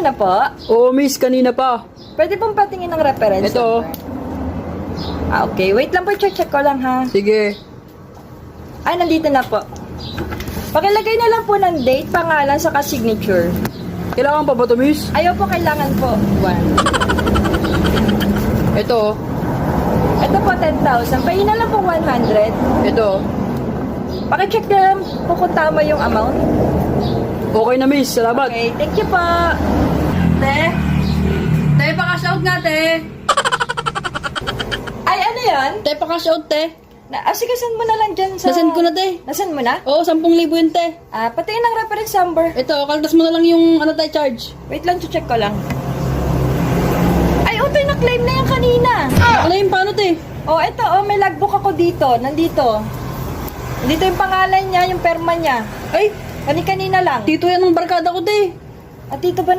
niyo na po? Oo, miss, kanina pa. Pwede pong patingin ng reference Ito. number. Okay. Wait lang po, check ko lang ha. Sige. Ay, nandito na po. Pakilagay na lang po ng date, pangalan, saka signature. Kailangan pa ba ito, miss? Ayaw po, kailangan po. 1. Ito. Ito po, 10,000. Pahin na lang po 100. Ito. Pakicheck na lang po kung tama yung amount. Okay na, miss. Salamat. Okay, thank you po. Te? Te, pa-cash out nga, te. Ay, ano yan? Te, pa-cash out, te. Asigasan mo na lang dyan sa... Nasend ko na, te. Nasend mo na? Oo, 10,000 yun, te. Patingin ng reference number. Ito, kaltas mo na lang yung ano tayo charge. Wait lang, check ko lang. Ay, utoy, na-claim na yan kanina. Ano yung paano, te? Ito, may logbook ako dito. Nandito. Nandito yung pangalan niya, yung perma niya. Ay, Kanina lang. tito yan ng barkada ko, te. At dito ba